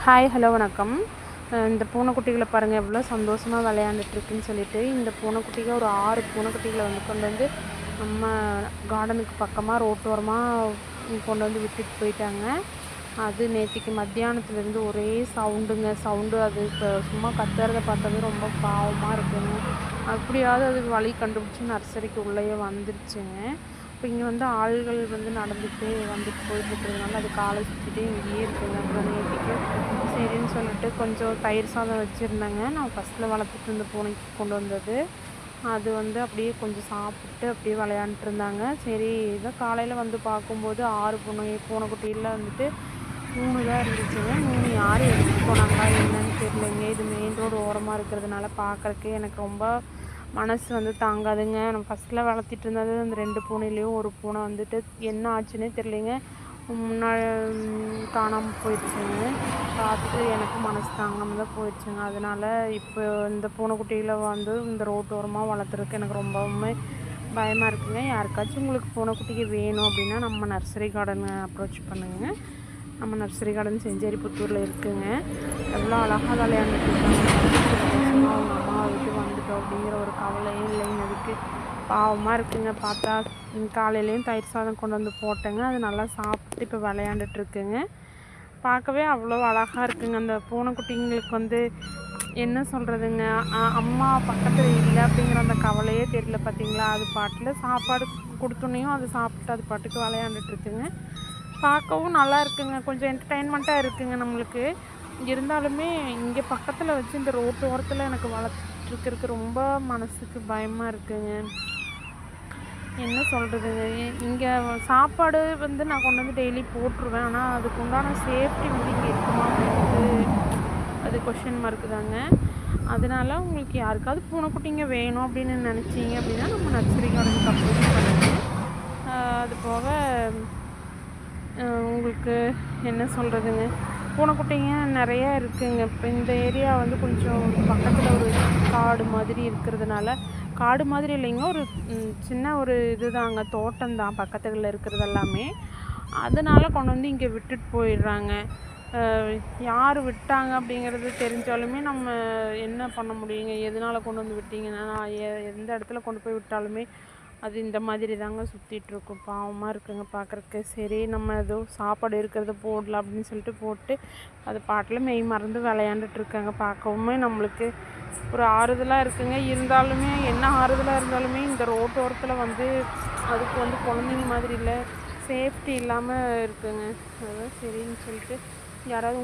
Hi hello வணக்கம். இந்த பூனைக்குட்டிகளை பாருங்கள் எவ்வளோ சந்தோஷமாக விளையாண்டுட்ருக்குன்னு சொல்லிட்டு, இந்த பூனைக்குட்டிகள் ஒரு 6 பூனைக்குட்டிகளை கொண்டு வந்து நம்ம கார்டனுக்கு பக்கமாக ரோட்டோரமாக கொண்டு வந்து விட்டுட்டு போயிட்டாங்க. அது நேற்றுக்கு மத்தியானத்துலேருந்து ஒரே சவுண்டு. அது இப்போ சும்மா கத்துறத பார்த்தாவே ரொம்ப பாவமாக இருக்குங்க. அப்படியாவது அதுக்கு வழி கண்டுபிடிச்சி நர்சரிக்கு உள்ளேயே வந்துருச்சுங்க. இப்போ இங்கே ஆள்கள் நடந்துகிட்டே வந்துட்டு போயிட்டுருக்கிறதுனால அது காலை சுற்றிட்டே இங்கேயே இருக்குங்க. அப்புறம் நேற்றுக்கு சரின்னு சொல்லிட்டு கொஞ்சம் தயிர் சாதம் வச்சுருந்தேங்க. நான் ஃபஸ்ட்டில் வளர்த்துட்டு இருந்த பூனைக்கு கொண்டு வந்தது. அது அப்படியே கொஞ்சம் சாப்பிட்டு அப்படியே விளையாண்டுட்டு இருந்தாங்க. சரி இதை காலையில் பார்க்கும்போது 6 பூனைக்குட்டியில் 3 தான் இருந்துச்சுங்க. 3 யார் எடுத்துகிட்டு போனாங்களா என்னன்னு தெரியலைங்க. இது மெயின் ரோடு ஓரமாக இருக்கிறதுனால பார்க்குறக்கே எனக்கு ரொம்ப மனசு தாங்காதுங்க. நம்ம ஃபஸ்ட்டில் வளர்த்திட்டு இருந்தது அந்த 2 பூனையிலையும் ஒரு பூனை என்ன ஆச்சுன்னே தெரியலைங்க. காணாமல் போயிடுச்சுங்க. பார்த்துட்டு எனக்கு மனசு தாங்காமல் தான் போயிடுச்சுங்க. அதனால் இப்போ இந்த பூனைக்குட்டியில் இந்த ரோட்டோரமாக வளர்த்துறதுக்கு எனக்கு ரொம்பவுமே பயமாக இருக்குங்க. யாருக்காச்சும் உங்களுக்கு பூனைக்குட்டிக்கு வேணும் அப்படின்னா நம்ம நர்சரி கார்டனை அப்ரோச் பண்ணுங்கள். நம்ம நர்சரி கார்டன் செஞ்சேரிப்புத்தூரில் இருக்குங்க. எவ்வளோ அழகாக விளையாண்டுட்டு இருக்காங்க. அவங்க அம்மாவை விட்டு வந்துட்டோம் அப்படிங்கிற ஒரு கவலையே இல்லைங்க. அதுக்கு பாவமாக இருக்குங்க. பார்த்தா காலையிலையும் தயிர் சாதம் கொண்டு வந்து போட்டேங்க. அது நல்லா சாப்பிட்டு இப்போ விளையாண்டுட்ருக்குங்க. பார்க்கவே அவ்வளோ அழகாக இருக்குங்க. அந்த பூனைக்குட்டிங்களுக்கு என்ன சொல்கிறதுங்க, அம்மா பக்கத்தில் இல்லை அப்படிங்கிற அந்த கவலையே தெரியல பார்த்தீங்களா. அது பாட்டில் சாப்பாடு கொடுத்தோன்னையும் அது சாப்பிட்டு அது பாட்டுக்கு விளையாண்டுட்ருக்குங்க. பார்க்கவும் நல்லா இருக்குங்க. கொஞ்சம் என்டர்டெயின்மெண்ட்டாக இருக்குங்க நம்மளுக்கு. இருந்தாலுமே இங்கே பக்கத்தில் வச்சு இந்த ரோட்டு ஓரத்தில் எனக்கு வளர்த்துருக்கிறதுக்கு ரொம்ப மனசுக்கு பயமாக இருக்குங்க. என்ன சொல்கிறதுங்க, இங்கே சாப்பாடு நான் கொண்டு டெய்லி போட்டுருவேன். ஆனால் அதுக்கு உண்டான சேஃப்டி இங்கே இருக்குமா அப்படின்ட்டு அது கொஷின் மார்க்கு தாங்க. அதனால் உங்களுக்கு யாருக்காவது பூனைக்குட்டிங்க வேணும் அப்படின்னு நினச்சிங்க அப்படின்னா நம்ம நர்சரி கார்டனுக்கு அப்ரோச் பண்ணுங்கள். அது போக உங்களுக்கு என்ன சொல்கிறதுங்க, பூனைக்குட்டிங்க நிறையா இருக்குதுங்க. இப்போ இந்த ஏரியா கொஞ்சம் பக்கத்தில் ஒரு காடு மாதிரி இருக்கிறதுனால, காடு மாதிரி இல்லைங்க, ஒரு சின்ன ஒரு இதுதாங்க, தோட்டம்தான் பக்கத்தில் இருக்கிறது எல்லாமே. அதனால் கொண்டு இங்கே விட்டுட்டு போயிடுறாங்க. யார் விட்டாங்க அப்படிங்கிறது தெரிஞ்சாலுமே நம்ம என்ன பண்ண முடியுங்க. எதனால் கொண்டு விட்டீங்கன்னா, நான் எந்த இடத்துல கொண்டு போய் விட்டாலுமே அது இந்த மாதிரி தாங்க சுற்றிட்டுருக்கும். பாவமாக இருக்குங்க பார்க்குறக்கு. சரி நம்ம ஏதோ சாப்பாடு இருக்கிறத போடலாம் அப்படின்னு சொல்லிட்டு போட்டு அது பாட்டில் மெய் மறந்து விளையாண்டுட்ருக்காங்க. பார்க்கவுமே நம்மளுக்கு ஒரு ஆறுதலாக இருக்குங்க. இருந்தாலுமே என்ன ஆறுதலாக இருந்தாலுமே இந்த ரோட்டோரத்தில் அதுக்கு குழந்தைங்க மாதிரி இல்லை, சேஃப்டி இல்லாமல் இருக்குங்க. அதுதான் சரின்னு சொல்லிட்டு யாராவது